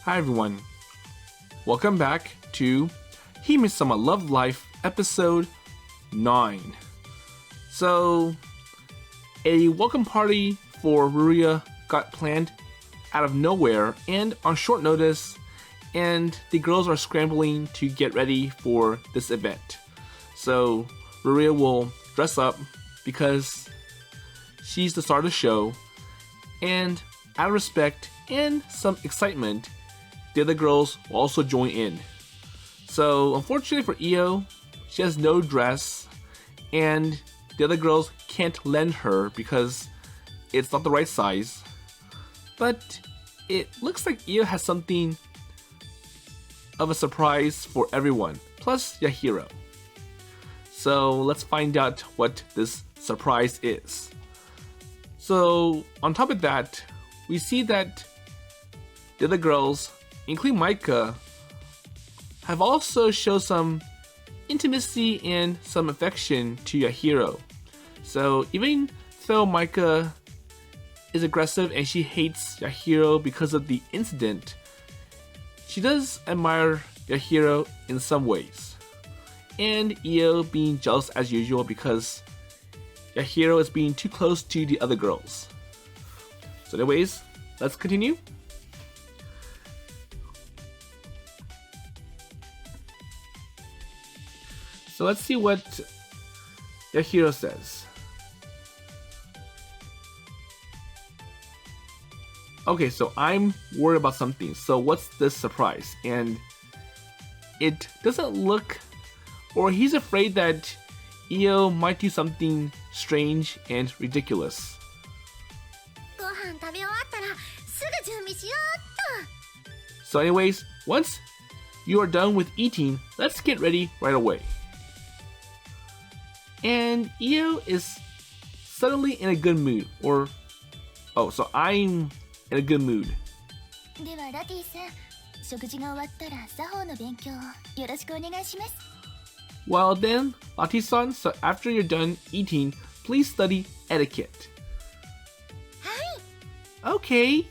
Hi everyone, welcome back to Hime-sama LOVE Life episode 9. So, a welcome party for Ruria got planned out of nowhere and on short notice, and the girls are scrambling to get ready for this event. So, Ruria will dress up because she's the star of the show, and out of respect and some excitement, the other girls will also join in. So unfortunately for Io, she has no dress and the other girls can't lend her because it's not the right size. But it looks like Io has something of a surprise for everyone, plus Yahiro. So let's find out what this surprise is. So on top of that, we see that the other girls, including Maika, have also shown some intimacy and some affection to Yahiro. So even though Maika is aggressive and she hates Yahiro because of the incident, she does admire Yahiro in some ways. And Io being jealous as usual because Yahiro is being too close to the other girls. So anyways, let's continue. So let's see what Yahiro says. Okay, so I'm worried about something. So what's this surprise? And it doesn't look, or he's afraid that Io might do something strange and ridiculous. So anyways, once you are done with eating, let's get ready right away. And Io is suddenly in a good mood, so I'm in a good mood. Well then, Lati-san, so after you're done eating, please study etiquette. Okay.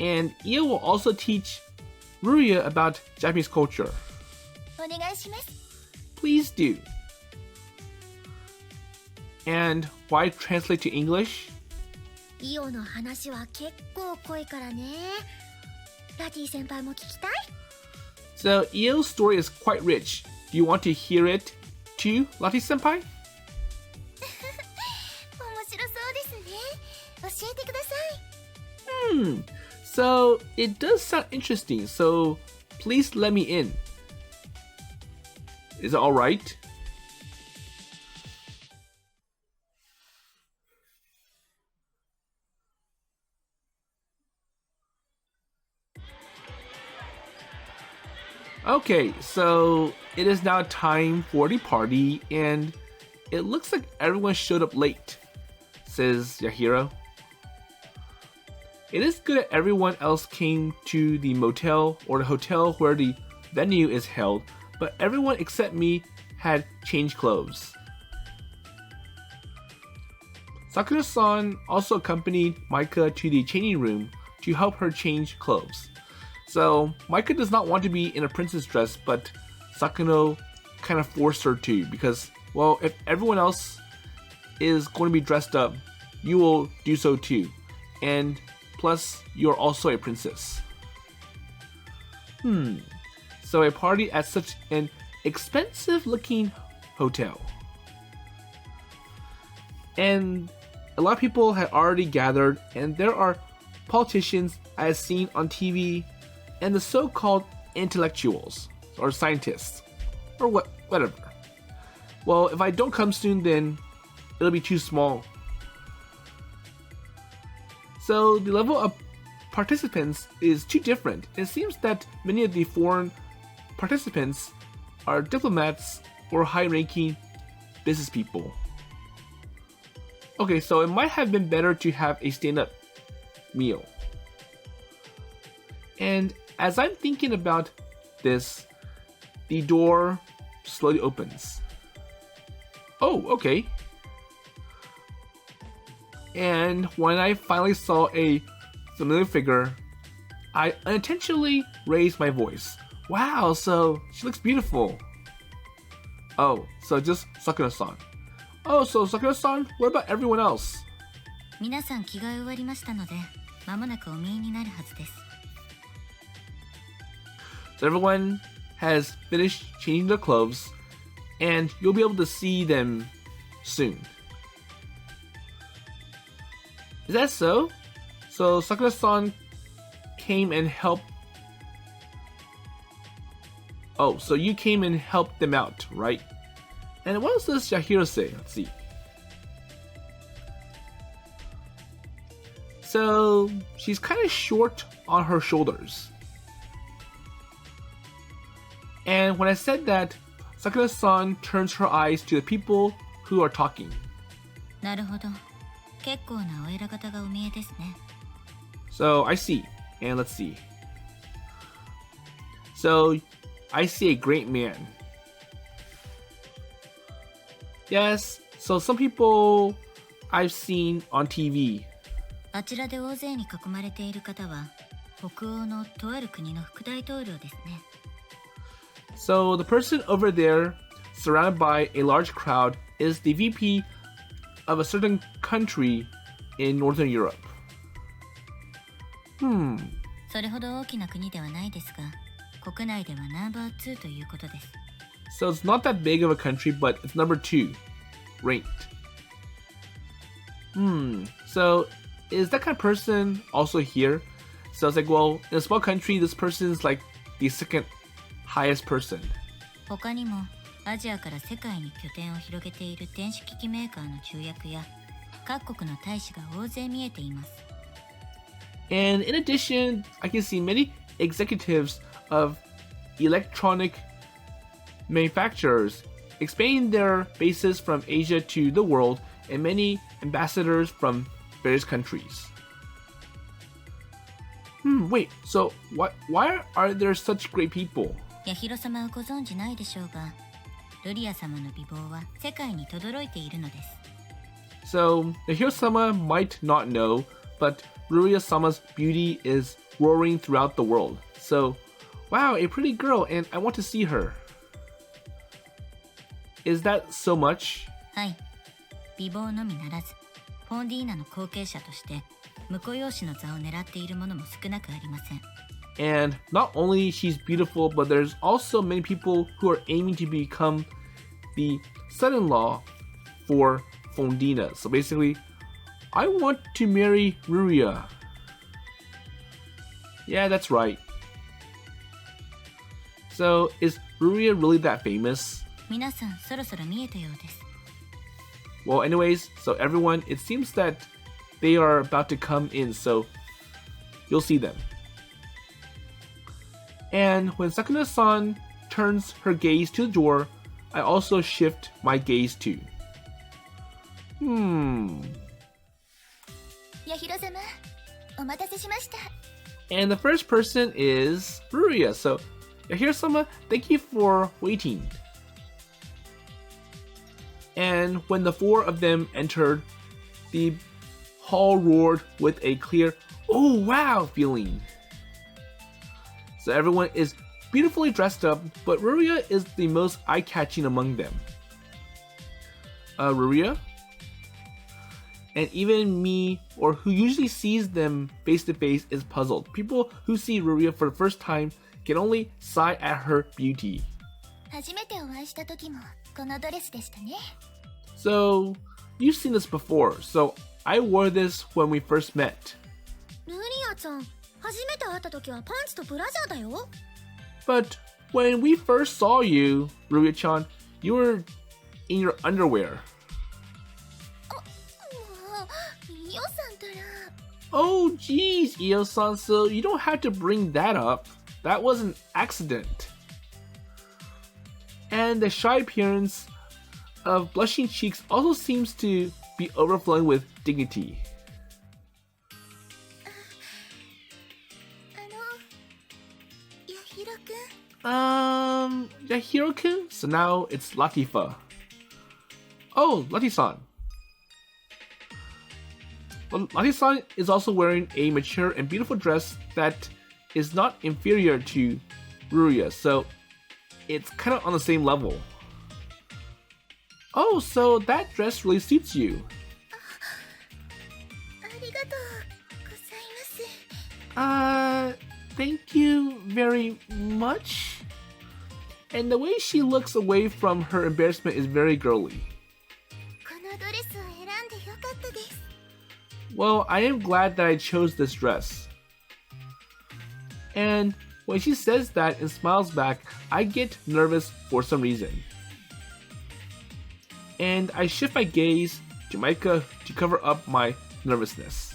And Io will also teach Ruria about Japanese culture. Please do. And why translate to English? So Io's story is quite rich. Do you want to hear it too, Lati-senpai? So it does sound interesting, so please let me in. Is it alright? Okay, so it is now time for the party, and it looks like everyone showed up late, says Yahiro. It is good that everyone else came to the motel or the hotel where the venue is held, but everyone except me had changed clothes. Sakuno-san also accompanied Maika to the changing room to help her change clothes. So Maika does not want to be in a princess dress, but Sakuno kind of forced her to because, well, if everyone else is going to be dressed up, you will do so too. And plus, you're also a princess. So a party at such an expensive-looking hotel. And a lot of people had already gathered, and there are politicians as seen on TV, and the so-called intellectuals, or scientists, or whatever. Well, if I don't come soon, then it'll be too small. So the level of participants is too different. It seems that many of the foreign participants are diplomats or high-ranking business people. Okay, so it might have been better to have a stand-up meal. And as I'm thinking about this, the door slowly opens. Oh, okay. And when I finally saw a familiar figure, I unintentionally raised my voice. Wow, so she looks beautiful. Oh, so just Sakuno-san. Oh, so Sakuno-san, what about everyone else? 皆さん着替え終わりましたので、間もなくお見えになるはずです。So everyone has finished changing their clothes, and you'll be able to see them soon. Is that so? So Sakura-san came and helped. Oh, so you came and helped them out, right? And what does Yahiro say? Let's see. So she's kind of short on her shoulders. And when I said that, Sakura-san turns her eyes to the people who are talking. なるほど。結構なお偉方がお見えですね。So I see, and let's see. So I see a great man. Yes, so some people I've seen on TV. あちらで大勢に囲まれている方は、北欧のとある国の副大統領ですね。So the person over there, surrounded by a large crowd, is the VP of a certain country in Northern Europe. それほど大きな国ではないですが、国内ではナンバー2ということです。So it's not that big of a country, but it's number 2 ranked. So is that kind of person also here? So it's like, well, in a small country, this person's like the second highest person. 他にもアジアから世界に拠点を広げている電子機器メーカーの重役や各国の大使が大勢見えています。And in addition, I can see many executives of electronic manufacturers expanding their bases from Asia to the world, and many ambassadors from various countries. Wait, so why are there such great people? ヤヒロ様をご存知ないでしょうが、ルリア様の美貌は世界に轟いているのです。So, Yahiro-sama might not know, but Ruria-sama's beauty is roaring throughout the world. So, wow, a pretty girl, and I want to see her. Is that so much? はい。美貌のみならず、フォンディーナの後継者として婿養子の座を狙っている者も少なくありません。And not only she's beautiful, but there's also many people who are aiming to become the son-in-law for Fondina. So basically, I want to marry Ruria. Yeah, that's right. So is Ruria really that famous? 皆さんそろそろ見えたようです。Well, anyways, so everyone, it seems that they are about to come in, so you'll see them. And when Sakuno-san turns her gaze to the door, I also shift my gaze too. ヤヒロ様、お待たせしました。And the first person is Ruria. So, Yahiro-sama, thank you for waiting. And when the four of them entered, the hall roared with a clear, oh wow feeling. So everyone is beautifully dressed up, but Ruria is the most eye-catching among them. Ruria? And even me, or who usually sees them face to face, is puzzled. People who see Ruria for the first time can only sigh at her beauty. 初めてお会いした時もこのドレスでしたね。So, you've seen this before, so I wore this when we first met. ルリアちゃん、初めて会った時はパンツとブラジャーだよ。But when we first saw you, Ruria-chan, you were in your underwear. Oh, geez, Io-san, so you don't have to bring that up. That was an accident. And the shy appearance of blushing cheeks also seems to be overflowing with dignity. Yahiro-kun? So now it's Latifa. Oh, Lati-san. Well, Lati-san is also wearing a mature and beautiful dress that is not inferior to Ruria, so it's kind of on the same level. Oh, so that dress really suits you. Thank you very much. And the way she looks away from her embarrassment is very girly. Well, I am glad that I chose this dress. And when she says that and smiles back, I get nervous for some reason. And I shift my gaze to Maika to cover up my nervousness.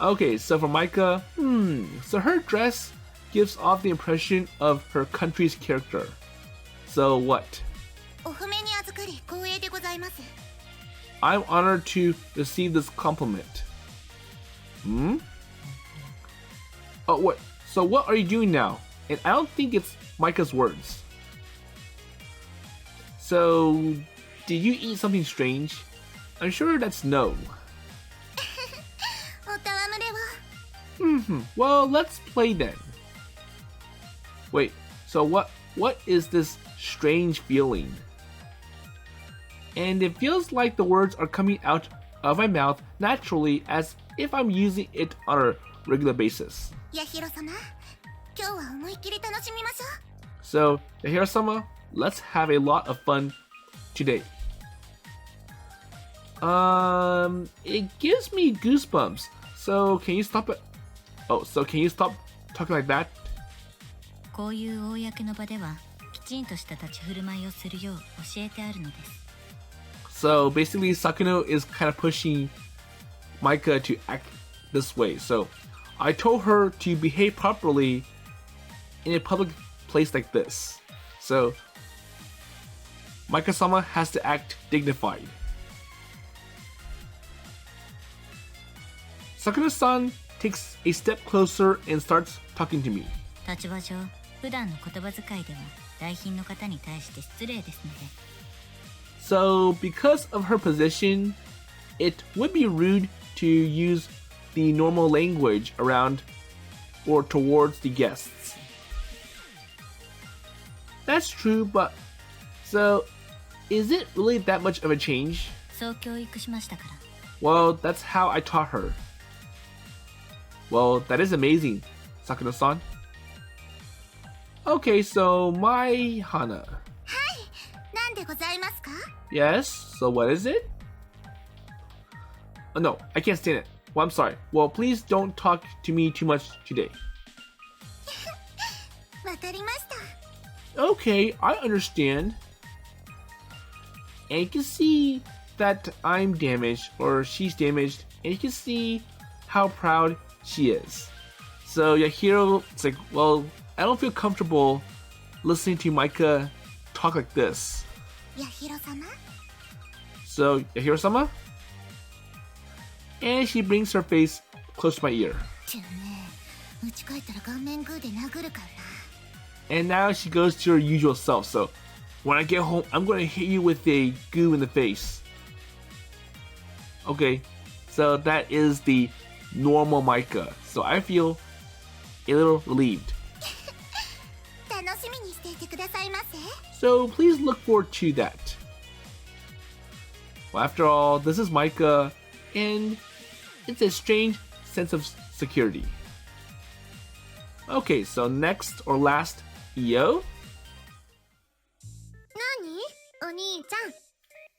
Okay, so for Maika, so her dress gives off the impression of her country's character. So what? I'm honored to receive this compliment. Oh, what? So what are you doing now? And I don't think it's Maika's words. So, did you eat something strange? I'm sure that's no. Well, let's play then. Wait, so what is this strange feeling? And it feels like the words are coming out of my mouth naturally as if I'm using it on a regular basis. So, Yahiro-sama, let's have a lot of fun today. It gives me goosebumps. So can you stop it? Oh, so can you stop talking like that? こういう公の場ではきちんとした立ち振る舞いをするよう教えてあるのです。So basically, Sakuno is kind of pushing Maika to act this way. So I told her to behave properly in a public place like this. So Maika-sama has to act dignified. Sakuno-san takes a step closer and starts talking to me. 立場上、普段の言葉遣いでは来賓の方に対して失礼ですので。So because of her position, it would be rude to use the normal language around or towards the guests. That's true, but so is it really that much of a change? そう教育しましたから。Well, that's how I taught her. Well, that is amazing, Sakuno-san. Okay, so my Hana. Yes, so what is it? Oh, no, I can't stand it. Well, I'm sorry. Well, please don't talk to me too much today. Okay, I understand. And you can see that I'm damaged or she's damaged, and you can see how proud she is. So Yahiro, it's like, well, I don't feel comfortable listening to Maika talk like this. So Yahiro-sama? And she brings her face close to my ear. And now she goes to her usual self. So when I get home, I'm going to hit you with a goo in the face. Okay, so that is the normal Maika. So I feel a little relieved. So please look forward to that. Well, after all, this is Maika, and it's a strange sense of security. Okay, so next or last, Io?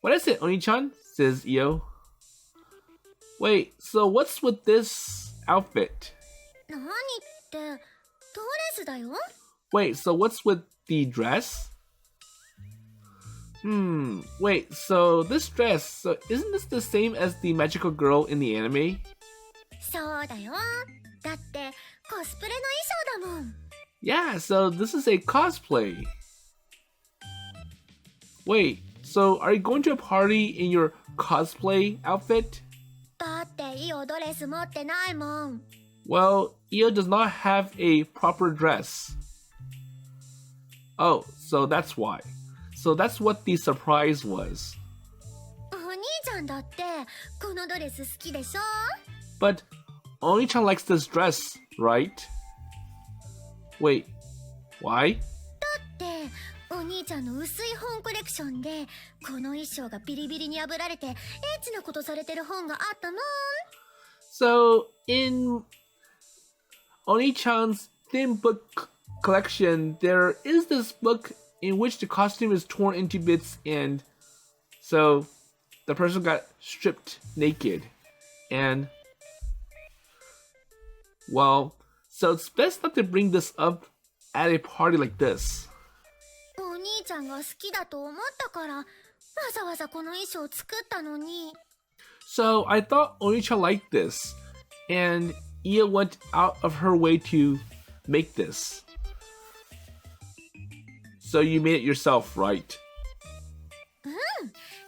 What is it, Oni-chan? Says Io. Wait, so what's with this outfit? Wait, so what's with the dress? Wait, so this dress, so isn't this the same as the magical girl in the anime? Yeah, so this is a cosplay. Wait, so are you going to a party in your cosplay outfit? Well, Io does not have a proper dress. Oh, so that's why. So that's what the surprise was. ゃんだってこのドレス好きでしょ But Oni-chan likes this dress, right? Wait, why? ってお兄ちゃんの薄い本コレクションでこの衣装がビリビリに破られてエッチなことされてる本があったもん So, in Oni-chan's thin book collection, there is this book in which the costume is torn into bits, and so the person got stripped naked. And, well, so it's best not to bring this up at a party like this. お兄ちゃんが好きだと思ったからわざわざこの衣装を作ったのに So I thought Oni-chan liked this, and Ia went out of her way to make this. So you made it yourself, right?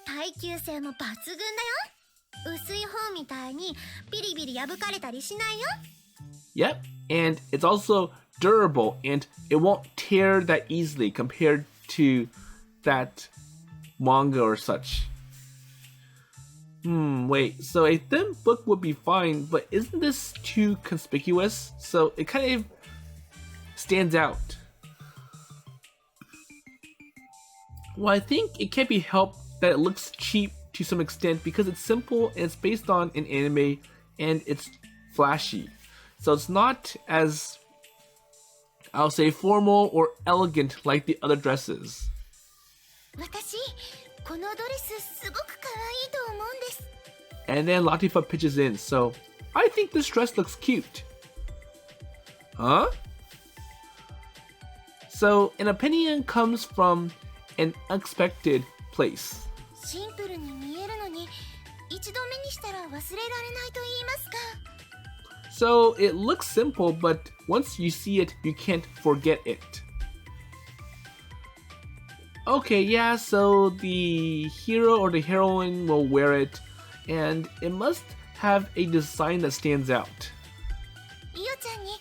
耐久性も抜群だよ薄い本みたいにビリビリ破かれたりしないよ Yep, and it's also durable, and it won't tear that easily compared to that manga or such. Wait, so a thin book would be fine, but isn't this too conspicuous? So it kind of stands out. Well, I think it can't be helped that it looks cheap to some extent because it's simple and it's based on an anime and it's flashy. So it's not as, I'll say, formal or elegant like the other dresses. 私このドレスすごく可愛いと思うんです And then Latifa pitches in, so I think this dress looks cute. Huh? So an opinion comes from an unexpected place. シンプルに見えるのに一度目にしたら忘れられないと言いますか So it looks simple, but once you see it, you can't forget it. Okay, yeah, so the hero or the heroine will wear it, and it must have a design that stands out. イオちゃんに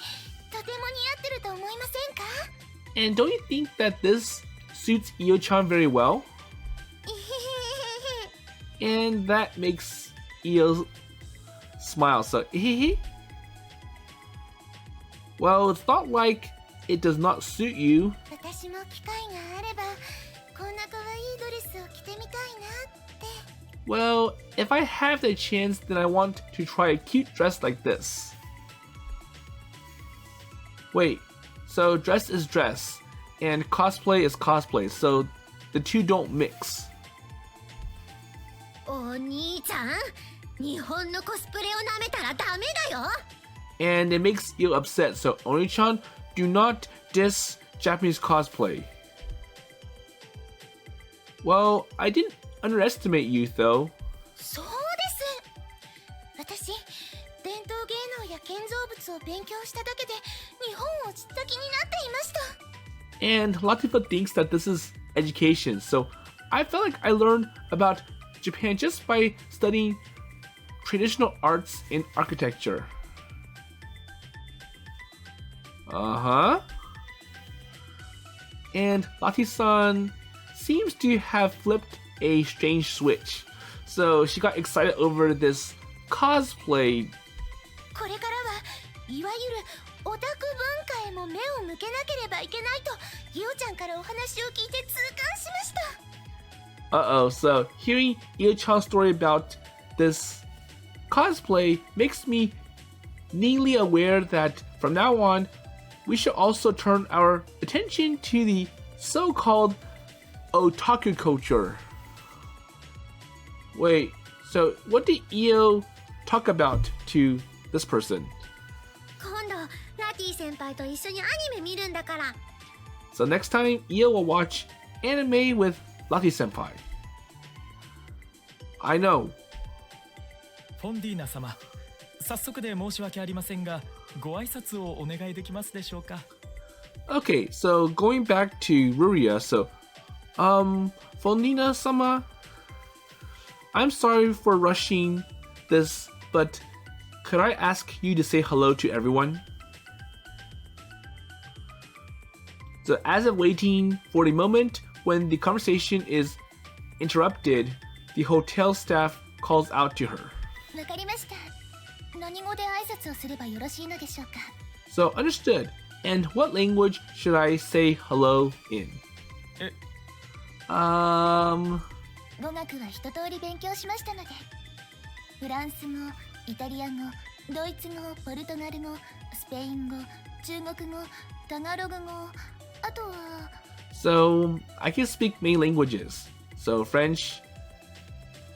とても似合ってると思いませんか And don't you think that this suits Io-chan very well? And that makes Io smile, so Well, it's not like it does not suit you. 私も機会があればこんな可愛いドレスを着てみたいなって Well, if I have the chance, then I want to try a cute dress like this. Wait, so dress is dress, and cosplay is cosplay, so the two don't mix. お兄ちゃん日本のコスプレを舐めたらダメだよ And it makes you upset, so Oni-chan, do not diss Japanese cosplay. Well, I didn't underestimate you, though. そうです私伝統芸能や建造物を勉強しただけで日本を知った気になっていました And Latifa thinks that this is education, so I felt like I learned about Japan just by studying traditional arts and architecture. Uh-huh. And Lati-san seems to have flipped a strange switch. So she got excited over this cosplay. これからはいわゆるオタク文化へも目を向けなければいけないとイオちゃんからお話を聞いて痛感しました Uh-oh, so hearing Io-chan's story about this cosplay makes me keenly aware that from now on, we should also turn our attention to the so-called otaku culture. Wait, so what did Io talk about to this person? 今度ラティ先輩と一緒にアニメ見るんだから So next time, Io will watch anime with Lati-senpai. I know. フォンディーナ様、早速で申し訳ありませんが、ご挨拶をお願いできますでしょうか。Okay, so going back to Ruria, so, Fondina-sama, I'm sorry for rushing this, but could I ask you to say hello to everyone? So as of waiting for the moment when the conversation is interrupted, the hotel staff calls out to her. わかりました。何語で挨拶をすればよろしいのでしょうか。 So understood. And what language should I say hello in? 語学は一通り勉強しましたので、フランス語、イタリア語、ドイツ語、ポルトガル語、スペイン語、中国語、タガログ語、あとは So I can speak many languages. So French,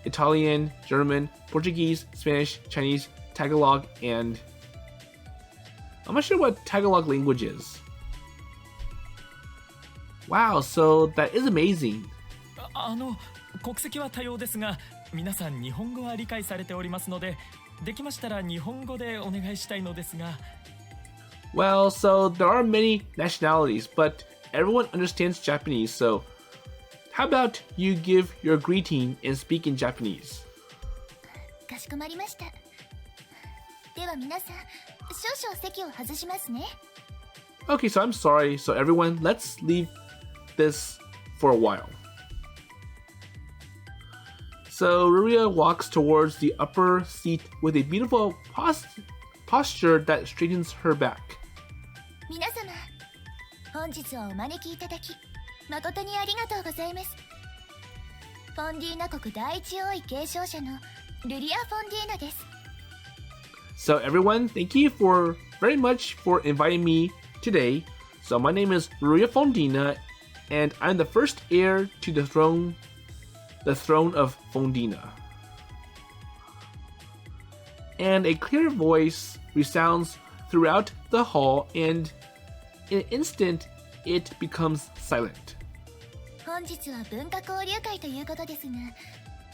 Italian, German, Portuguese, Spanish, Chinese, Tagalog, and I'm not sure what Tagalog language is. Wow, so that is amazing. 国籍は多様ですが、皆さん日本語は理解されておりますので、できましたら日本語でお願いしたいのですが。Well, so there are many nationalities, but everyone understands Japanese, so how about you give your greeting and speak in Japanese? かしこまりました。では皆さん、少々席を外しますね。 Okay, so I'm sorry. So everyone, let's leave this for a while. So Ruria walks towards the upper seat with a beautiful posture that straightens her back. 皆様、本日はお招きいただき、誠にありがとうございます。フォンディーナ国第一王位継承者のルリア・フォンディーナです。 So everyone, thank you very much for inviting me today. So my name is Ruria Fondina, and I'm the first heir to the throne of Fondina. And a clear voice resounds throughout the hall, and in an instant, it becomes silent. 本日は文化交流会ということですが、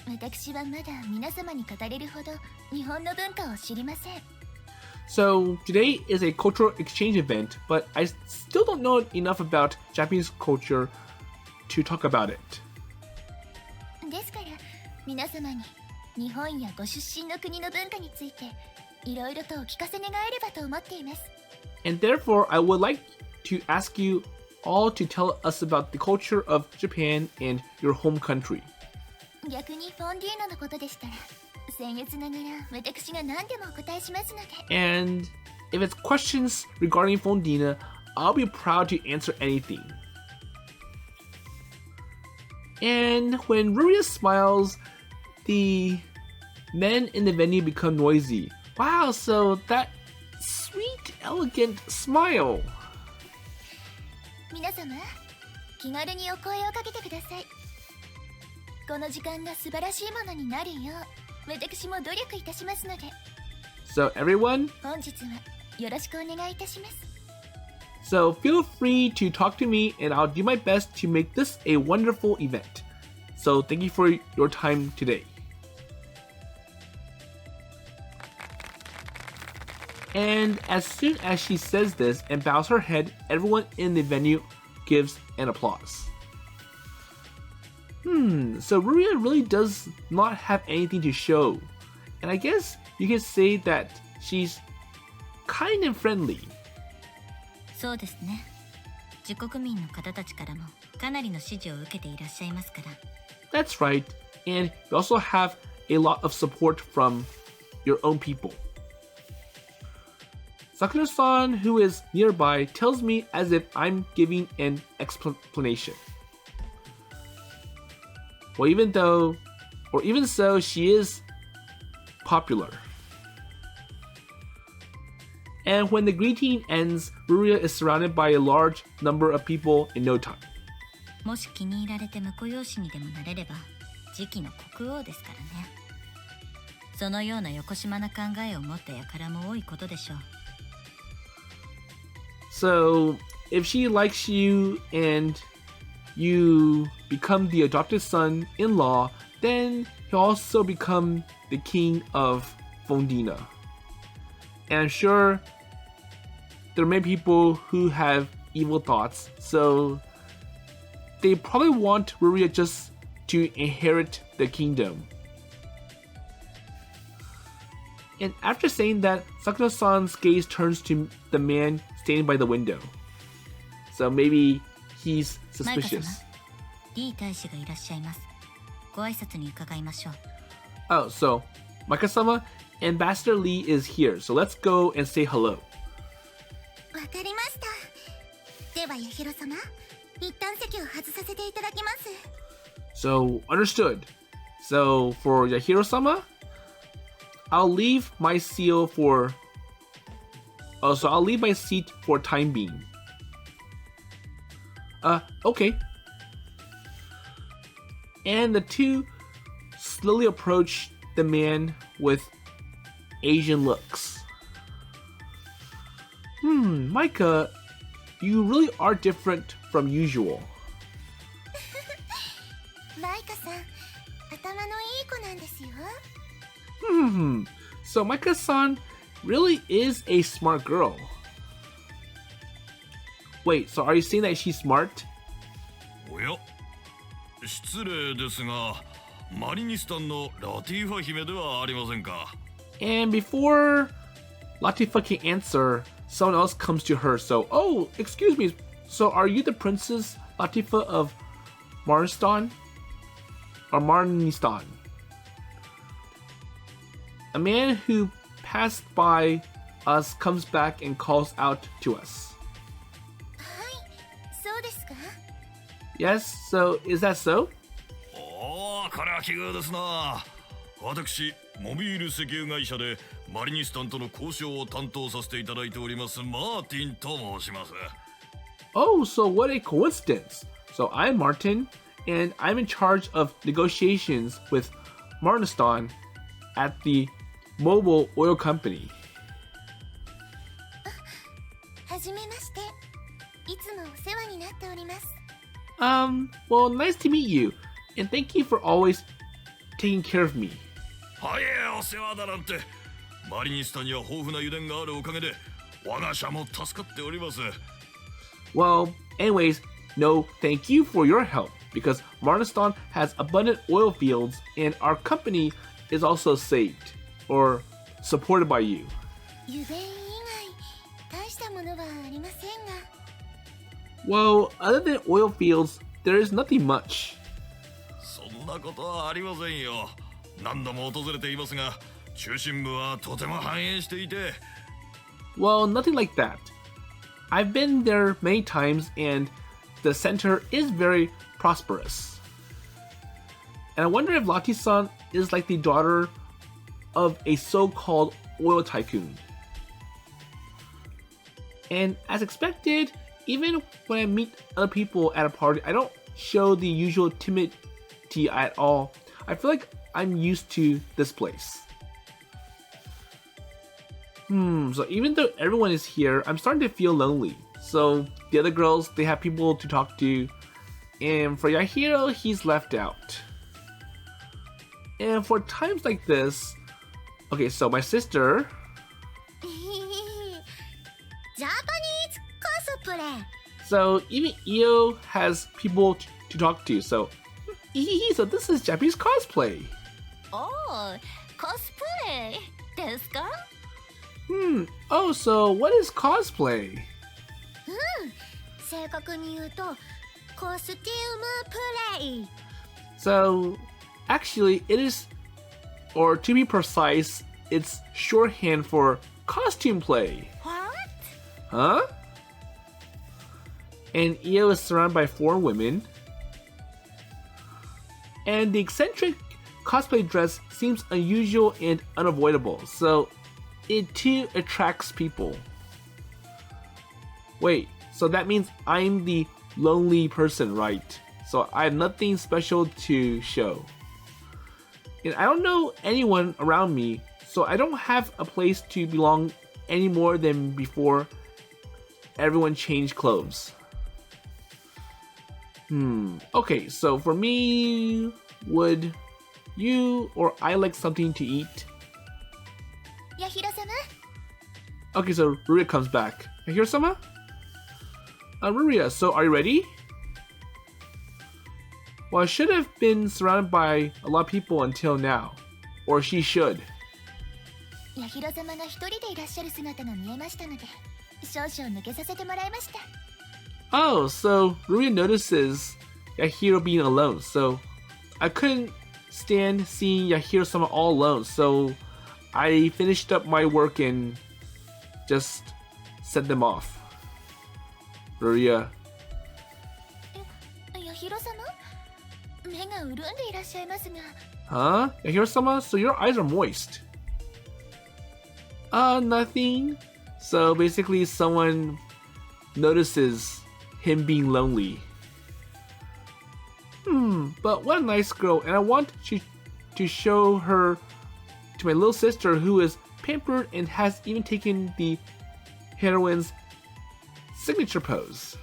私はまだ皆様に語れるほど日本の文化を知りません。 So today is a cultural exchange event, but I still don't know enough about Japanese culture to talk about it. ですから皆様に日本やご出身の国の文化についていろいろとお聞かせ願えればと思っています。 And therefore, I would like to ask you all to tell us about the culture of Japan and your home country. 逆にフォンディーナのことでしたら僭越ながら私が何でもお答えしますので。 And if it's questions regarding Fondina, I'll be proud to answer anything. And when Ruria smiles, the men in the venue become noisy. Wow, so that sweet, elegant smile. 皆様、気軽にお声をかけてください。この時間が素晴らしいものになるよう私も努力いたしますので。 So everyone, 本日はよろしくお願いいたします。 so feel free to talk to me and I'll do my best to make this a wonderful event. So thank you for your time today. And as soon as she says this and bows her head, everyone in the venue gives an applause. So Ruria really does not have anything to show. And I guess you can say that she's kind and friendly. そうですね。自国民の方たちからもかなりの支持を受けていらっしゃいますから。 That's right. And you also have a lot of support from your own people. Sakuno-san, who is nearby, tells me as if I'm giving an explanation. Well, even so, she is popular. And when the greeting ends, Ruria is surrounded by a large number of people in no time. もし気に入られて婿養子にでもなれれば次期の国王ですからね。そのようなよこしまな考えを持った輩も多いことでしょう。 So, if she likes you and you become the adopted son-in-law, then he'll also become the king of Fondina. And I'm sure there are many people who have evil thoughts, so they probably want Ruria just to inherit the kingdom. And after saying that, Sakuno-san's gaze turns to the man standing by the window. So maybe he's マイカ様、 suspicious. いい大使がいらっしゃいます。ご挨拶に伺いましょう。Oh, so Maika-sama, Ambassador Lee is here, so let's go and say hello. わかりました。では、ヤヒロ様、一旦席を外させていただきます。So, understood. So, for Yahiro-sama, I'll leave my seal for... Oh, so I'll leave my seat for time being. Okay. And the two slowly approach the man with Asian looks. Maika, you really are different from usual. マイカさん、頭のいい子なんですよ。So Maika-san really is a smart girl. Wait, so are you saying that she's smart? おや、失礼ですが、マリニスタンのラティファ姫ではありませんか。 And before Latifa can answer, someone else comes to her. So, oh, excuse me. So, are you the Princess Latifa of Marnistan? Or Marnistan? A man who passed by us comes back and calls out to us. はい、そうですか。Yes, so is that so? おお、これは奇遇ですな。私、モビール石油会社でマリニスタンとの交渉を担当させていただいておりますマーティンと申します。Oh, so what a coincidence. So I'm Martin, and I'm in charge of negotiations with Marnistan at the Mobile Oil Company. はじめまして。いつもお世話になっております。Well, nice to meet you, and thank you for always taking care of me. はい、お世話だなんて。マリニスタンには豊富な油田があるおかげで、我が社も助かっております。Well, anyways, no thank you for your help, because Marnistan has abundant oil fields, and our company is also saved, or supported by you. 油田以外、大したものはありませんが。Well, other than oil fields, there is nothing much. そんなことはありませんよ。何度も訪れていますが、中心部はとても繁栄していて。Well, nothing like that. I've been there many times, and the center is very prosperous. And I wonder if Lati-san is like the daughter of a so-called oil tycoon. And as expected, even when I meet other people at a party, I don't show the usual timidity at all. I feel like I'm used to this place. So even though everyone is here, I'm starting to feel lonely. So the other girls, they have people to talk to. And for Yahiro, he's left out. And for times like this, okay, so my sister... ジャパニーズコスプレ。 So even Io has people to talk to. So, so this is Japanese cosplay. おー、コスプレですか？Oh, so what is cosplay? 正確に言うと、コスチュームプレイ。 So, actually, it is, or to be precise, it's shorthand for costume play. What? Huh? And Io is surrounded by 4 women. And the eccentric cosplay dress seems unusual and unavoidable, so it too attracts people. Wait, so that means I'm the lonely person, right? So I have nothing special to show. And I don't know anyone around me, so I don't have a place to belong any more than before everyone changed clothes. Okay, so for me, would you or I like something to eat? ヤヒロ様。 Okay, so Ruria comes back. Hime-sama? Ruria, so are you ready? Well, I should have been surrounded by a lot of people until now. Or she should. ヤヒロ様が一人でいらっしゃる姿が見えましたので、少々抜けさせてもらいました。 Oh, so Ruria notices Yahiro being alone, so I couldn't stand seeing Yahiro-sama all alone, so I finished up my work and just sent them off. Ruria. ヤヒロ様、目が潤んでいらっしゃいますが。Huh? Yahiro-sama? So your eyes are moist. Nothing. So basically someone notices him being lonely. But what a nice girl, and I want to show her to my little sister who is pampered and has even taken the heroine's signature pose.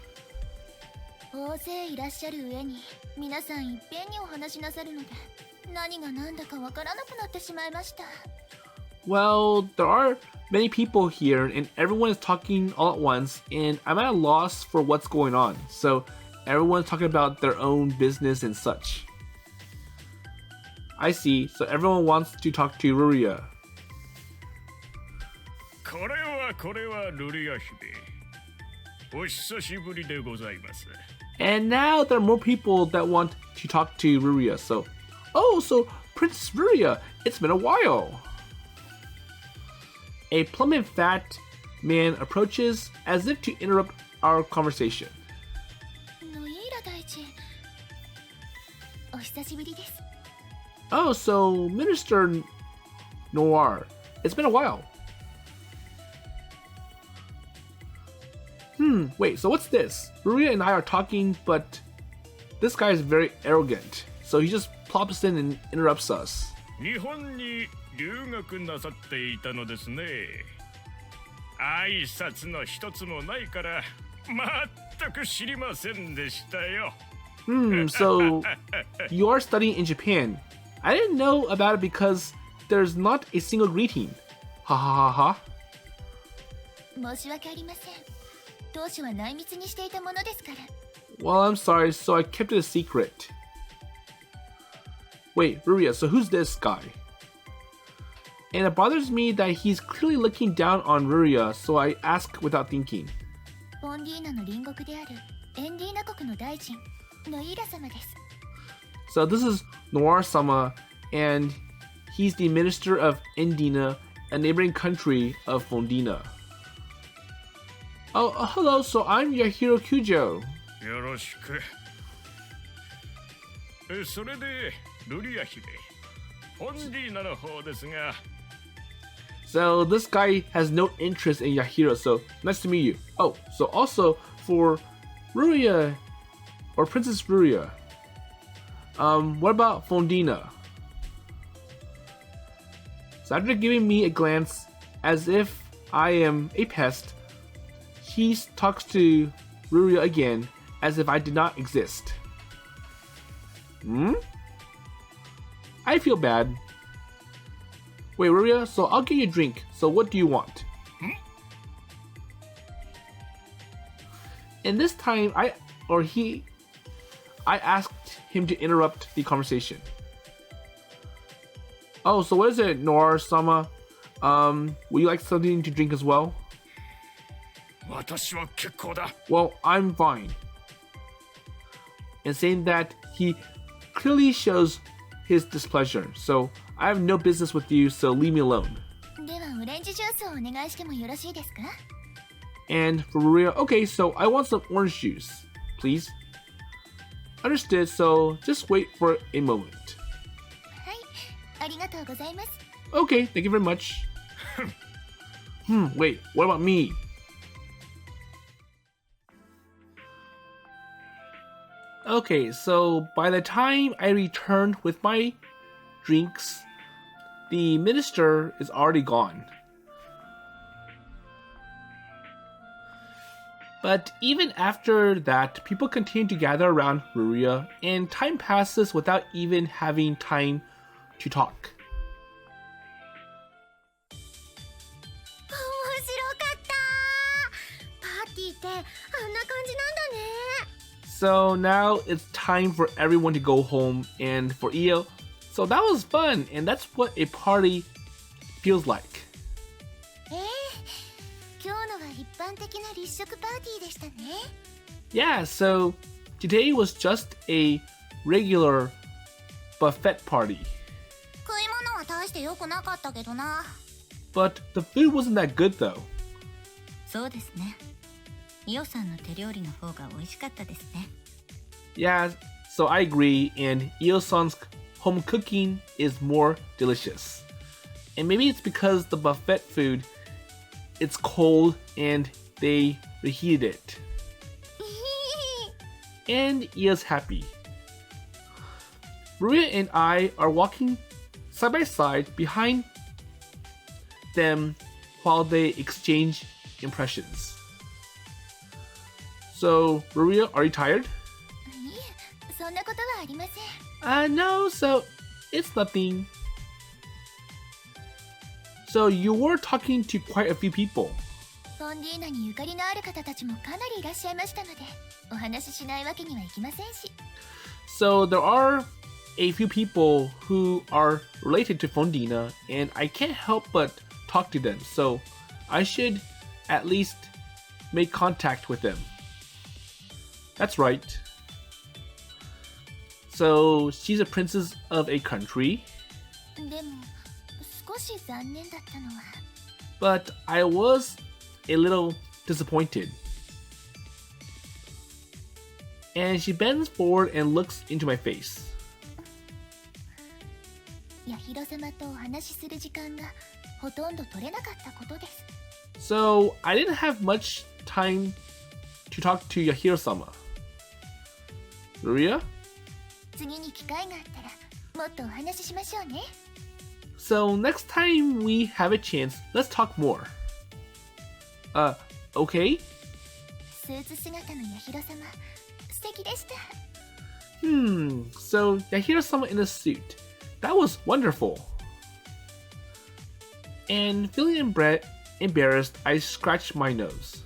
大勢いらっしゃる上に、皆さんいっぺんにお話しなさるので、何が何だかわからなくなってしまいました。Well, there are many people here, and everyone is talking all at once, and I'm at a loss for what's going on. So everyone's talking about their own business and such. I see. So everyone wants to talk to Ruria. これはルリア姫。お久しぶりでございます。 And now there are more people that want to talk to Ruria. So Princess Ruria, it's been a while. A plump and fat man approaches as if to interrupt our conversation. ノイーラ大臣、お久しぶりです。Oh, so Minister Noir, it's been a while. Wait, so what's this? Ruria and I are talking, but this guy is very arrogant. So he just plops in and interrupts us. 日本に留学なさっていたのですね。挨拶の一つもないから全く知りませんでしたよ。So you are studying in Japan. I didn't know about it because there's not a single greeting. Ha ha ha ha. 申し訳ありません。当初は内密にしていたものですから。Well, I'm sorry, so I kept it a secret. Wait, Ruria, so who's this guy? And it bothers me that he's clearly looking down on Ruria, so I ask without thinking. フォンディーナの隣国であるエンディーナ国の大臣、ノイーラ様です。So this is Noir-sama, and he's the minister of Endina, a neighboring country of Fondina. Oh, hello, so I'm Yahiro Kujo. よろしく。それでルリア姫、フォンディーナの方ですが。So this guy has no interest in Yahiro, so nice to meet you. Oh, so also for Ruria, or Princess Ruria, what about Fondina? So after giving me a glance as if I am a pest, he talks to Ruria again as if I did not exist. I feel bad. Wait, Ruria, so I'll get you a drink. So what do you want? And this time, I asked him to interrupt the conversation. Oh, so what is it, Noir-sama? Would you like something to drink as well? 私は結構だ。 Well, I'm fine. And saying that, he clearly shows his displeasure. So I have no business with you, so leave me alone. ではオレンジジュースをお願いしてもよろしいですか？ And for Ruria, okay, so I want some orange juice, please. Understood, so just wait for a moment. はい、ありがとうございます。 Okay, thank you very much. Wait, what about me? Okay, so by the time I returned with my drinks, the minister is already gone. But even after that, people continue to gather around Ruria, and time passes without even having time to talk. 面白かった。パーティーってあんな感じなんだね。So now it's time for everyone to go home, and for Io, so that was fun, and that's what a party feels like. 今日のは一般的な立食パーティーでしたね。Yeah, so today was just a regular buffet party. 食い物は大して良くなかったけどな。 But the food wasn't that good though. そうですね。イオさんの手料理の方が美味しかったですね。 Yeah, so I agree, and Io-san's home cooking is more delicious. And maybe it's because the buffet food, it's cold and they reheated it. And Io's happy. Ruria and I are walking side by side behind them while they exchange impressions. So, Ruria, are you tired? いえ、そんなことはありません。 No, so it's nothing. So you were talking to quite a few people. フォンディーナにゆかりのある方たちもかなりいらっしゃいましたので、お話ししないわけにはいきませんし。 So there are a few people who are related to Fondina, and I can't help but talk to them. So I should at least make contact with them. That's right. So she's a princess of a country, でも、少し残念だったのは、 but I was a little disappointed. And she bends forward and looks into my face. ヤヒロ様とお話しする時間がほとんど取れなかったことです。 So I didn't have much time to talk to Yahiro-sama. Ruria? 次に機会があったら、もっとお話ししましょうね。 So next time we have a chance, let's talk more. Okay? スーツ姿のヤヒロ様、素敵でした。 So Yahiro-sama in a suit. That was wonderful. And feeling embarrassed, I scratched my nose.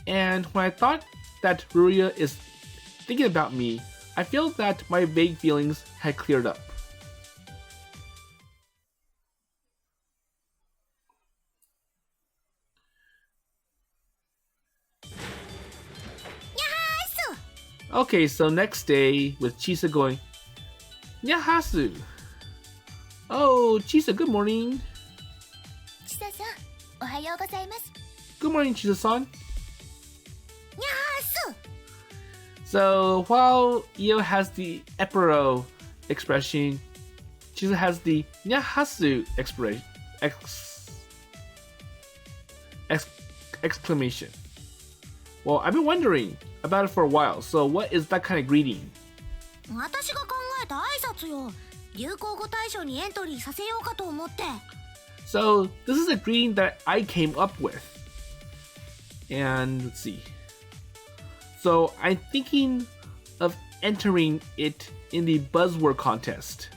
And when I thought that Ruria is thinking about me, I felt that my vague feelings had cleared up. Okay, so next day with Chisa going, Nyahasu. Oh, Chisa, good morning. チサさん、おはようございます。 Good morning, Chisa-san. にゃーす。 So while Io has the epero expression, Chisa has the Nyahasu exclamation. Well, I've been wondering about it for a while, so what is that kind of greeting? 私が考えた挨拶よ。流行語大賞にエントリーさせようかと思って。 So this is a greeting that I came up with. And let's see. So I'm thinking of entering it in the buzzword contest.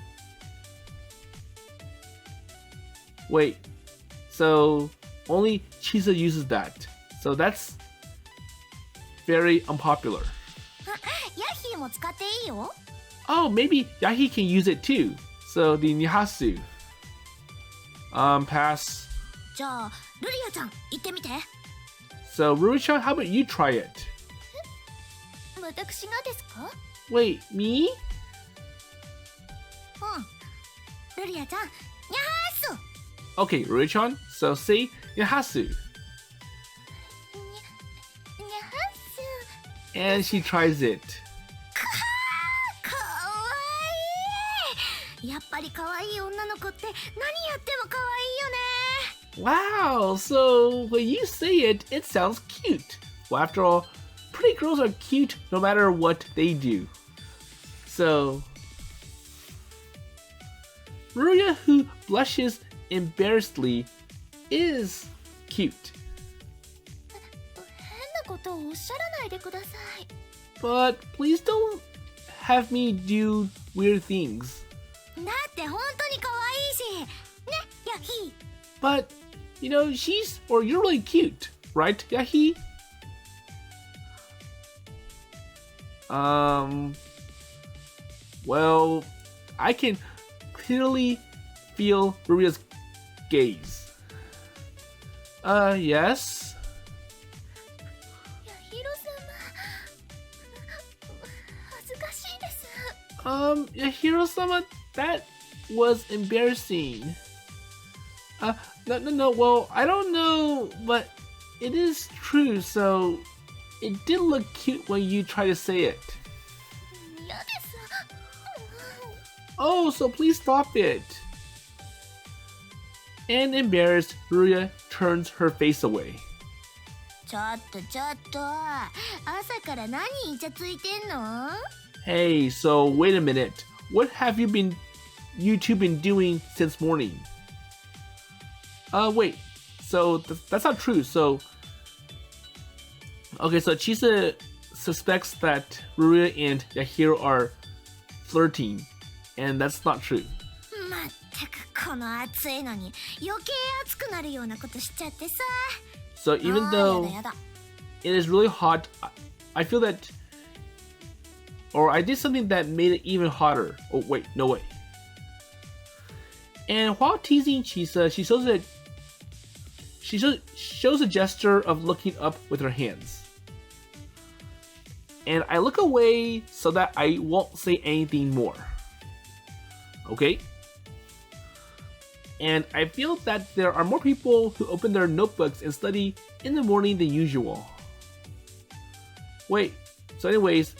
Wait, so only Chisa uses that. So that's very unpopular. ヤッヒーも使っていいよ。 Oh, maybe Yahi can use it too. So the Nihasu. Pass. じゃあ、ルリアちゃん、言ってみて。 So Ruria-chan, how about you try it? 私がですか？ Wait, me? うん。ルリアちゃん、にゃーす。 Okay, Ruria-chan, so say Nihasu. にゃー And she tries it. す。かわいい。やっぱり可愛い女の子って何やっても可愛いよね。 Wow, so when you say it, it sounds cute. Well, after all, pretty girls are cute no matter what they do. So, Ruria, who blushes embarrassedly, is cute. 変なことをおっしゃらないでください。 But please don't have me do weird things. だって本当に可愛いし。ね、ヤッヒー。 But, you know, you're really cute, right, Yahi? Well, I can clearly feel Ruria's gaze. Yes? ヤヒロ様。恥ずかしいです。Yahiro-sama, that was embarrassing. No, well, I don't know, but it is true, so it did look cute when you try to say it. 嫌です。Oh, so please stop it. And embarrassed, Ruria turns her face away. ちょっと朝から何イチャついてんの？ Hey, so wait a minute. What have you been doing since morning? Wait. So that's not true. So okay, so Chisa suspects that Ruria and Yahiro are flirting, and that's not true. まったくこの暑いのに余計暑くなるようなことしちゃってさ。 So even though やだ。 it is really hot, I feel that, or I did something that made it even hotter. Oh wait, no way. And while teasing Chisa, she shows a gesture of looking up with her hands. And I look away so that I won't say anything more. Okay? And I feel that there are more people who open their notebooks and study in the morning than usual. Wait, so anyways,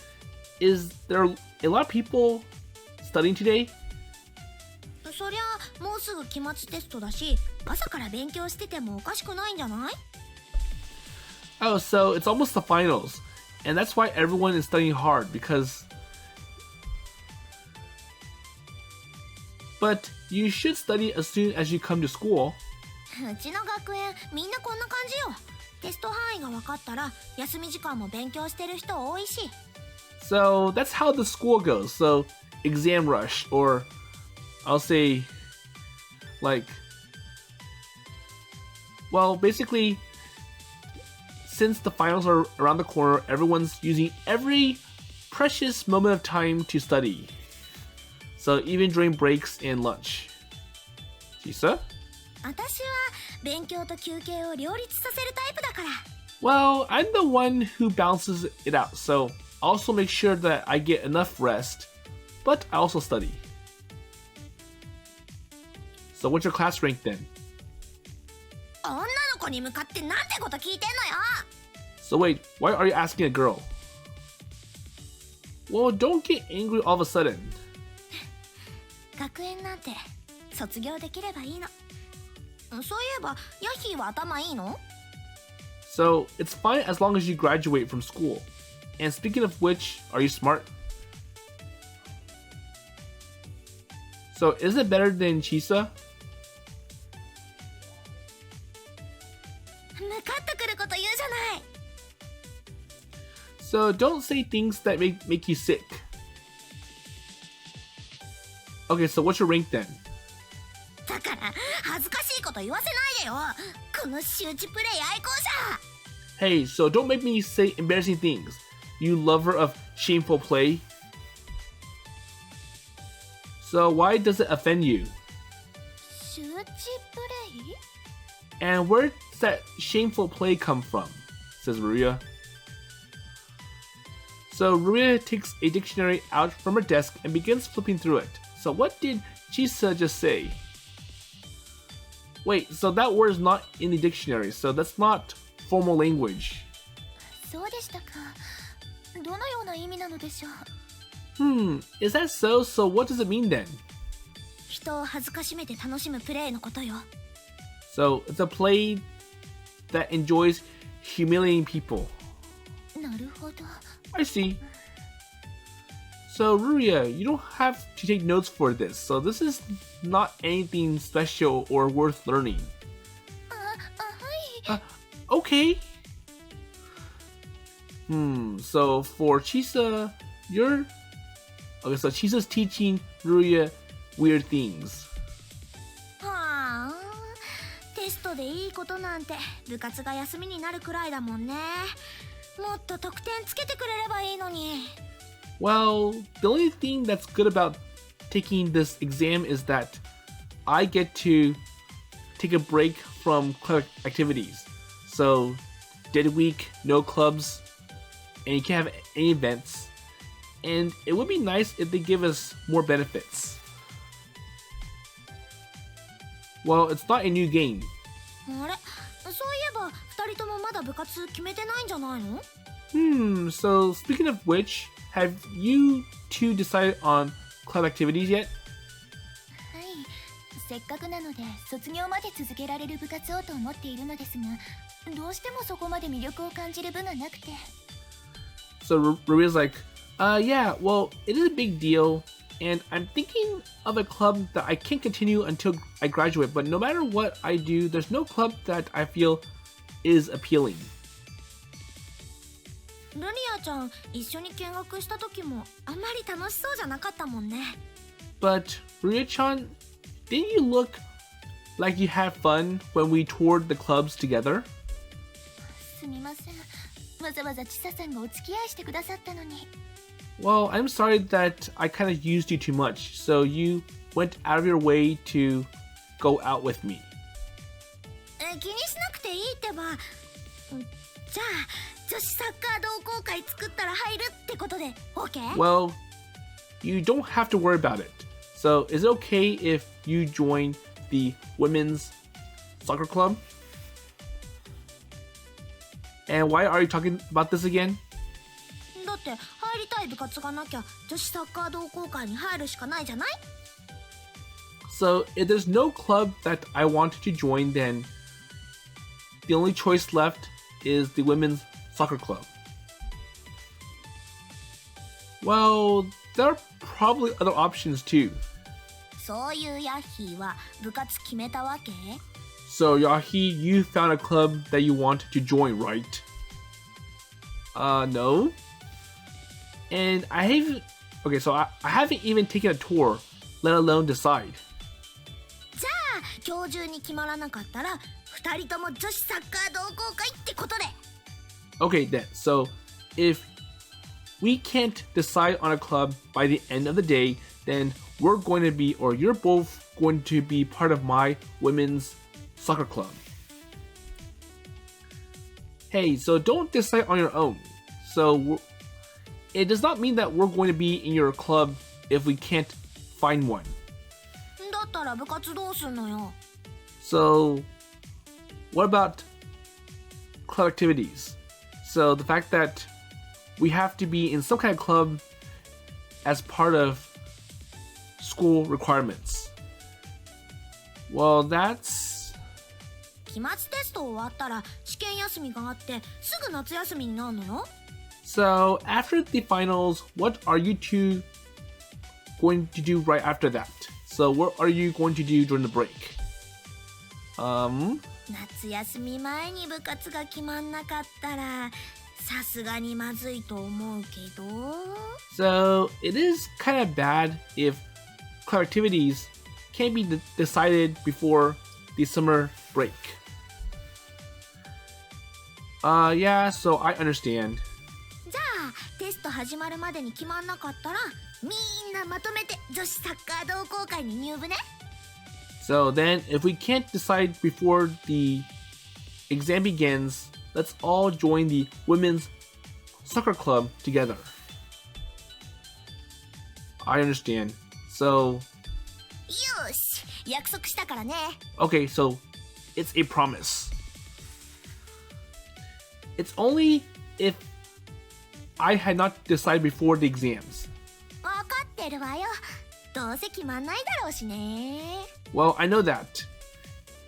is there a lot of people studying today? そりゃもうすぐ期末テストだし、朝から勉強しててもおかしくないんじゃない？ Oh, so it's almost the finals. And that's why everyone is studying hard, because... But you should study as soon as you come to school. うちの学園みんなこんな感じよ。テスト範囲が分かったら休み時間も勉強してる人多いし。 So that's how the school goes. So exam rush, or I'll say, like, well, basically, since the finals are around the corner, everyone's using every precious moment of time to study. So even during breaks and lunch. Chisa? 私は勉強と休憩を両立させるタイプだから。 Well, I'm the one who balances it out, so I also make sure that I get enough rest, but I also study. So what's your class rank then? 女の子に向かってなんてこと聞いてんのよ。 So wait, why are you asking a girl? Well, don't get angry all of a sudden. 学園なんて卒業できればいいの。そういえばヤヒーは頭いいの？ So it's fine as long as you graduate from school. And speaking of which, are you smart? So is it better than Chisa? ムカッとくること言うじゃない。 So don't say things that make you sick. Okay, so what's your rank then? だから恥ずかしいこと言わせないでよ。この周知プレイ愛好者。 Hey, so don't make me say embarrassing things. You lover of shameful play. So why does it offend you? 周知プレイ？ And where does that shameful play come from? Says Ruria. So Ruria takes a dictionary out from her desk and begins flipping through it. So what did Chisa just say? Wait, so that word is not in the dictionary, so that's not formal language. そうでしたか。どのような意味なのでしょう。Is that so? So what does it mean then? 人を恥ずかしめて楽しむプレイのことよ。 So it's a play that enjoys humiliating people. なるほど。 I see. So Ruria, you don't have to take notes for this, so this is not anything special or worth learning. はい。Okay. So for Chisa, you're... Okay, so Chisa's teaching Ruria weird things. はあ、テストでいいことなんて部活が休みになるくらいだもんね。もっと得点つけてくれればいいのに。 Well, the only thing that's good about taking this exam is that I get to take a break from club activities. So, dead week, no clubs, and you can't have any events. and it would be nice if they give us more benefits. Well, it's not a new game. あれ、そういえば2人ともまだ部活決めてないんじゃないの？ So speaking of which, have you two decided on club activities yet? はい、せっかくなので卒業まで続けられる部活をと思っているのですが、どうしてもそこまで魅力を感じる部がなくて。 So Ruria's like, yeah, well, it is a big deal, and I'm thinking of a club that I can't continue until I graduate, but no matter what I do, there's no club that I feel is appealing. ルリアちゃん一緒に見学した時もあんまり楽しそうじゃなかったもんね。 But Ruria-chan, didn't you look like you had fun when we toured the clubs together? すみません。わざわざちささんがお付き合いしてくださったのに。 Well, I'm sorry that I kind of used you too much, so you went out of your way to go out with me. 気にしなくていいってば。じゃあ女子サッカー同好会作ったら入るってことで OK？ Well, you don't have to worry about it. So, is it okay if you join the women's soccer club? And why are you talking about this again? だって入りたい部活がなきゃ女子サッカー同好会に入るしかないじゃない？ So, if there's no club that I want to join, then the only choice left is the women's soccer club. Well, there are probably other options too. そういうヤッヒーは部活決めたわけ？ So, Yahi, you found a club that you want to join, right? No. And I haven't... Okay, so I haven't even taken a tour, let alone decide. じゃあ今日中に決まらなかったら2人とも女子サッカー同好会ってことで。 Okay, then. So, if we can't decide on a club by the end of the day, then we're going to be, or you're both going to be part of my women's soccer club. Hey, so don't decide on your own. So, it does not mean that we're going to be in your club if we can't find one. だったら部活どうすんのよ？ So, what about club activities? So, the fact that we have to be in some kind of club as part of school requirements. Well, that's... 期末テスト終わったら試験休みがあってすぐ夏休みになるのよ。 So, after the finals, what are you two going to do right after that? So, what are you going to do during the break? 夏休み前に部活が決まんなかったらさすがにまずいと思うけど。 So, it is kind of bad if club activities can't be decided before the summer break. Yeah, so I understand. じゃあテスト始まるまでに決まんなかったらみんなまとめて女子サッカー同好会に入部ね。 So then, if we can't decide before the exam begins, let's all join the women's soccer club together. I understand. So, よし約束したからね。 okay, so it's a promise. It's only if I had not decided before the exams. 分かってるわよ。どうせ決まんないだろうしね。 Well, I know that.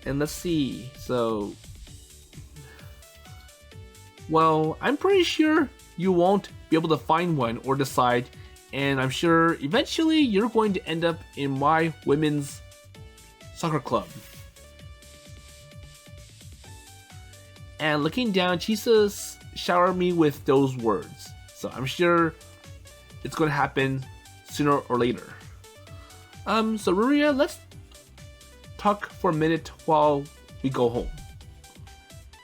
And let's see. So, well, I'm pretty sure you won't be able to find one or decide, and I'm sure eventually you're going to end up in my women's soccer club. And looking down, Chisa showered me with those words. So I'm sure it's going to happen sooner or later. So Ruria, let's talk for a minute while we go home.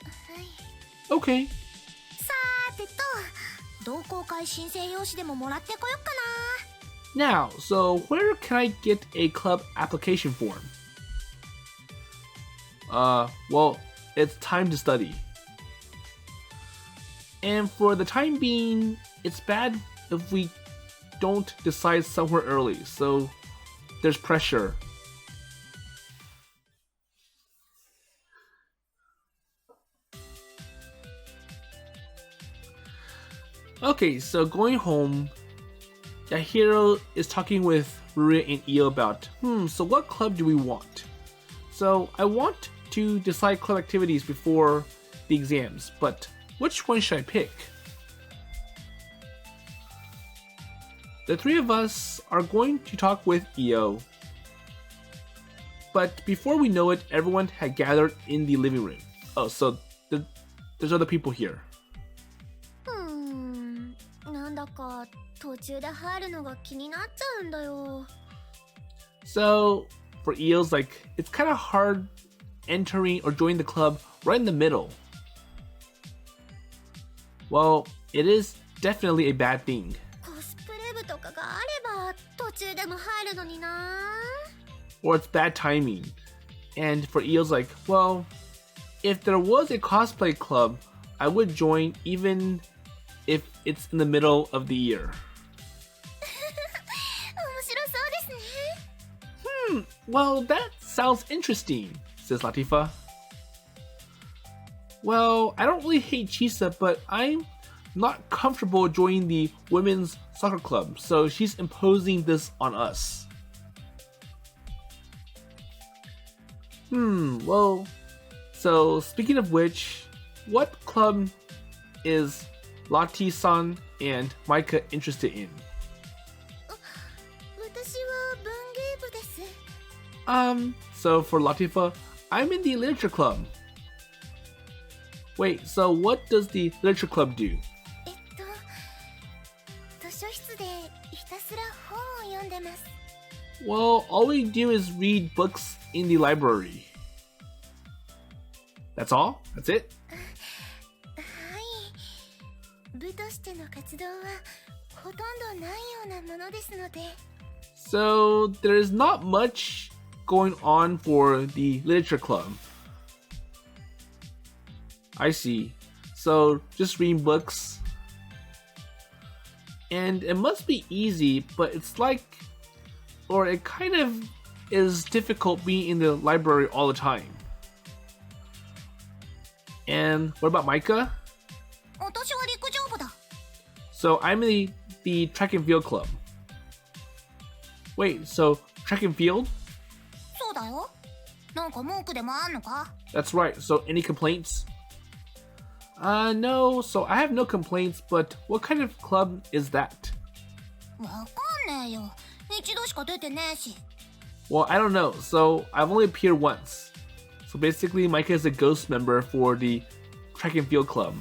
はい。 Okay. さーてと同好会申請用紙でももらってこよっか Now, so where can I get a club application form? Well, it's time to study. And for the time being, it's bad if we don't decide somewhere early, so there's pressure. Okay, so going home, Yahiro is talking with Ruria and Io about, so what club do we want? So I want to decide club activities before the exams, but which one should I pick? The three of us are going to talk with Io. But before we know it, everyone had gathered in the living room. Oh, so there's other people here. なんだか途中で入るのが気になっちゃうんだよ。So for Eels, like, it's kind of hard entering or joining the club right in the middle. Well, it is definitely a bad thing. コスプレ部とかがあれば途中でも入るのにな。Or it's bad timing. And for Eels, like, well, if there was a cosplay club, I would join even if it's in the middle of the year. 面白そうですね。Well, that sounds interesting, says Latifa. Well, I don't really hate Chisa, but I'm not comfortable joining the women's soccer club, so she's imposing this on us. Well, so speaking of which, what club is Lati-san and Maika interested in? 私は文芸部です。So for Latifa, I'm in the literature club. Wait, so what does the literature club do? 図書室でひたすら本を読んでます。Well, all we do is read books in the library. That's all? That's it? はい。部としての活動はほとんどないようなものですので。So there's not much going on for the literature club. I see. So just reading books. And it must be easy, but it's like, or it kind of is difficult being in the library all the time. And what about Maika? 私は陸上部だ。 So I'm in the track and field club. Wait, so track and field? そうだよ。なんか文句でもあんのか？ That's right. So any complaints? No. So I have no complaints, but what kind of club is that? わかんねえよ。一度しか出てねえし。 Well, I don't know. So I've only appeared once. So basically, Maika is a ghost member for the track and field club.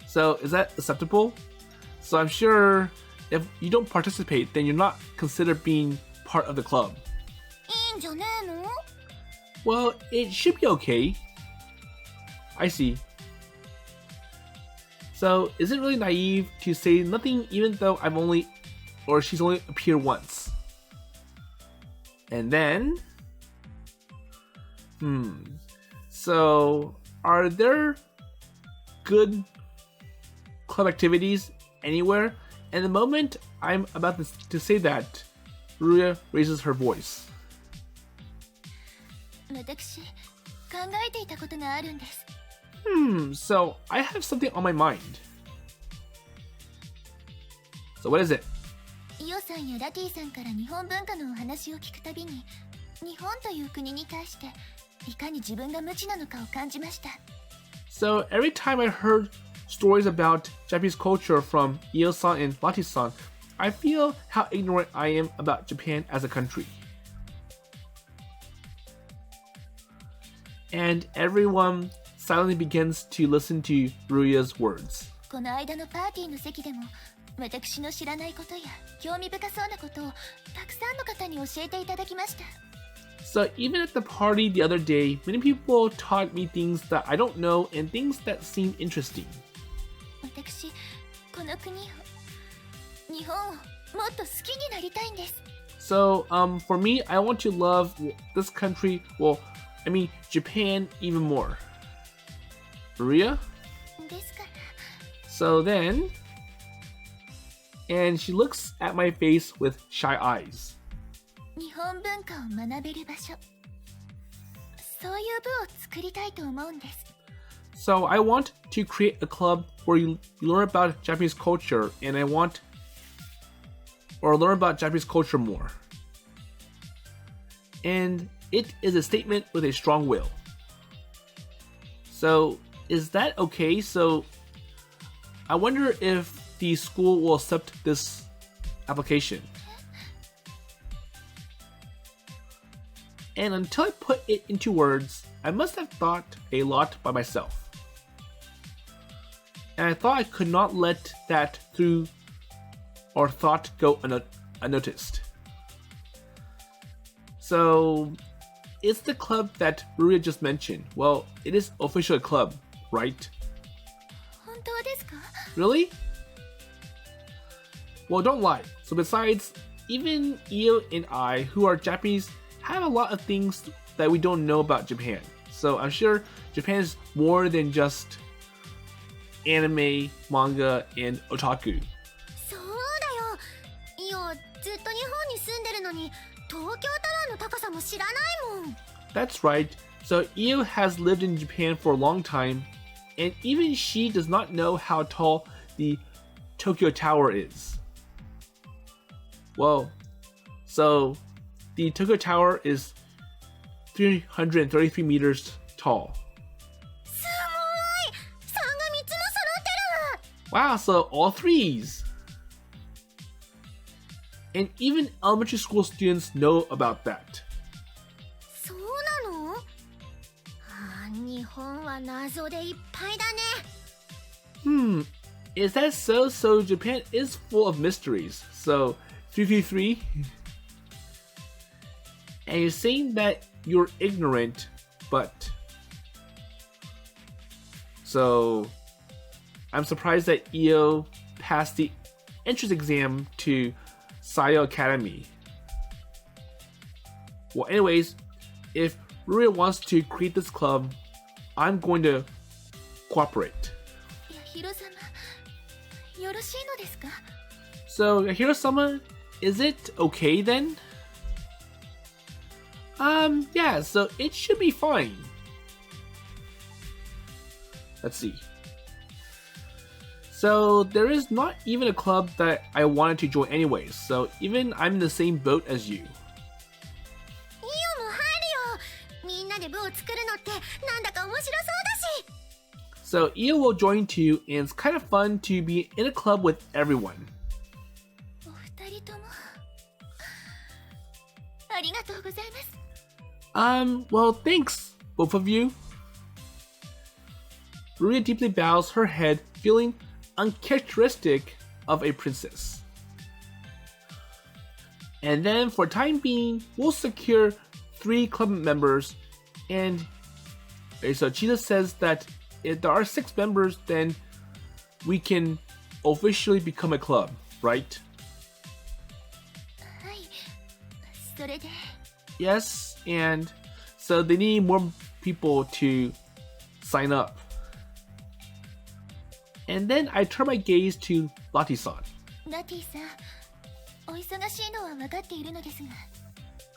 So is that acceptable? So I'm sure if you don't participate, then you're not considered being part of the club. いいんじゃねえの？ Well, it should be okay. I see. So, is it really naive to say nothing even though she's only appeared once? And then, so are there good club activities anywhere? And the moment I'm about to say that, Ruria raises her voice. 私、考えていたことがあるんです。So I have something on my mind. So what is it? イオさんやラティさんから日本文化のお話を聞くたびに、日本という国に対していかに自分が無知なのかを感じました。 So every time I heard stories about Japanese culture from Io-san and Lati-san, I feel how ignorant I am about Japan as a country. And everyone silently begins to listen to Ruria's words. この間のパーティーの席でも、私の知らないことや興味深そうなことをたくさんの方に教えていただきました。 So even at the party the other day, many people taught me things that I don't know and things that seem interesting. 私、この国を、日本をもっと好きになりたいんです。 So, for me, I want to love this country, Japan even more. Ruria? ですから、 So then, and she looks at my face with shy eyes. 日本文化を学べる場所、そういう部を作りたいと思うんです。 So I want to create a club where you learn about Japanese culture, and I want or learn about Japanese culture more. And it is a statement with a strong will. So is that okay? So I wonder if the school will accept this application. And until I put it into words, I must have thought a lot by myself. And I thought I could not let that through or thought go unnoticed. So, it's the club that Ruria just mentioned. Well, it is officially a club, right? 本当ですか？ Really? Well, don't lie. So besides, even Io and I, who are Japanese, have a lot of things that we don't know about Japan. So I'm sure Japan is more than just anime, manga, and otaku. そうだよ。イオずっと日本に住んでるのに東京タワーの高さも知らないもん。 That's right. So Io has lived in Japan for a long time, and even she does not know how tall the Tokyo Tower is. Well, so the Tokyo Tower is 333 meters tall. すごい。3が3つも揃ってる。 Wow, so all threes. And even elementary school students know about that. そうなの？あー、日本は謎でいっぱいだね。Is that so? So Japan is full of mysteries. So 333. And you're saying that you're ignorant, but so I'm surprised that Io passed the entrance exam to Sayo Academy. Well, anyways, if Ruria wants to create this club, I'm going to cooperate. 八尋様、よろしいのですか？ So, Yahiro-sama, is it okay then? Yeah, so it should be fine. Let's see. So, there is not even a club that I wanted to join anyways, so even I'm in the same boat as you. イオも入るよ。みんなで部を作るのってなんだか面白そうだし。 So, Io will join too, and it's kind of fun to be in a club with everyone. お二人ともありがとうございます。 Well, thanks, both of you. Ruria deeply bows her head, feeling uncharacteristic of a princess. And then, for time being, we'll secure 3 club members, and so Cheetah says that if there are 6 members, then we can officially become a club, right? はい、それで Yes, and so they need more people to sign up. And then I turn my gaze to Lati-san. ラティさん、お忙しいのは分かっているのですが、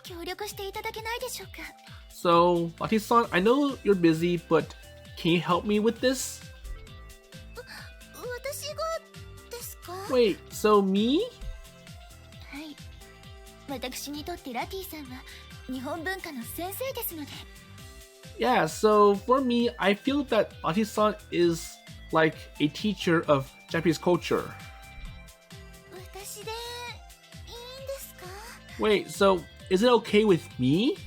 協力していただけないでしょうか？ So, Lati-san, I know you're busy, but can you help me with this? 私がですか？ Wait, so me? はい、私にとってラティさんは日本文化の先生ですので。 Yeah, so for me, I feel that Lati-san is like a teacher of Japanese culture. 私でいいんですか？ Wait, so is it okay with me?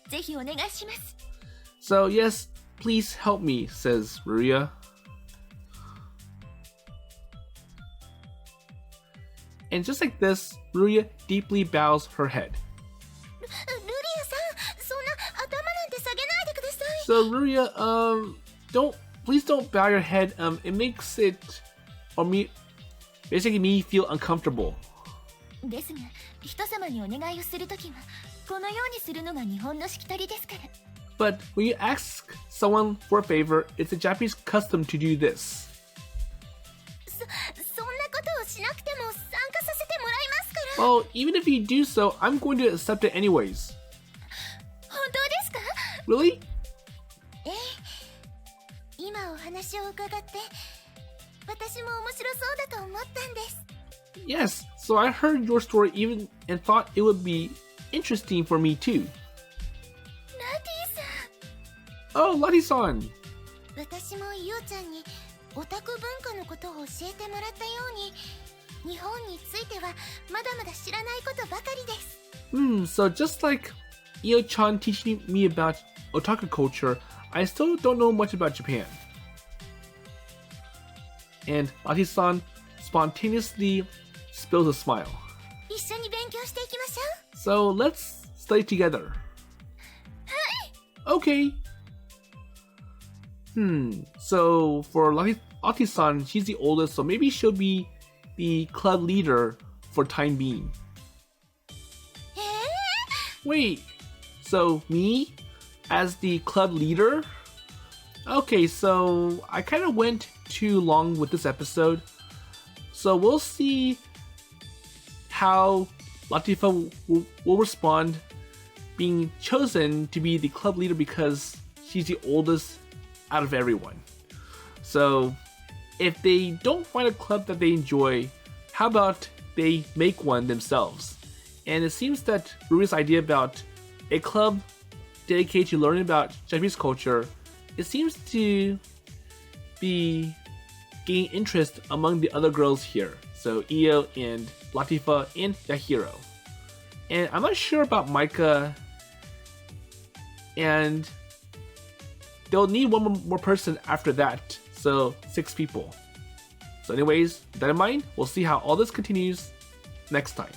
ぜひお願いします。 So yes, please help me, says Ruria. And just like this, Ruria deeply bows her head. ルリアさん、そんな頭なんて下げないでください。 So Ruria, please don't bow your head. It makes it, basically me feel uncomfortable. ですが、人様にお願いをするときはこのようにするのが日本のしきたりですから。 But when you ask someone for a favor, it's a Japanese custom to do this. そんなしなくても参加させてもらいますから。 Well, even if you do so, I'm going to accept it anyways. 本当ですか？ Really? ええ、今お話を伺って私も面白そうだと思ったんです。 Yes, so I heard your story even and thought it would be interesting for me too. ラティさん、 Oh, Lati-san! 私もイオちゃんにオタク文化のことを教えてもらったように、日本についてはまだまだ知らないことばかりです。 So just like Io-chan teaching me about otaku culture, I still don't know much about Japan. And Lati-san spontaneously spills a smile. 一緒に勉強していきましょう。 So let's study together. Okay. So for Lati-san, she's the oldest, so maybe she'll be the club leader for time being. Wait, so me as the club leader? Okay, so I kind of went too long with this episode. So we'll see how Latifa will respond being chosen to be the club leader because she's the oldest out of everyone. So if they don't find a club that they enjoy, how about they make one themselves? And it seems that Ruri's idea about a club dedicated to learning about Japanese culture, it seems to be gaining interest among the other girls here. So Io and Latifa and Yahiro. And I'm not sure about Maika, and they'll need one more person after that, so 6 people. So anyways, with that in mind, we'll see how all this continues next time.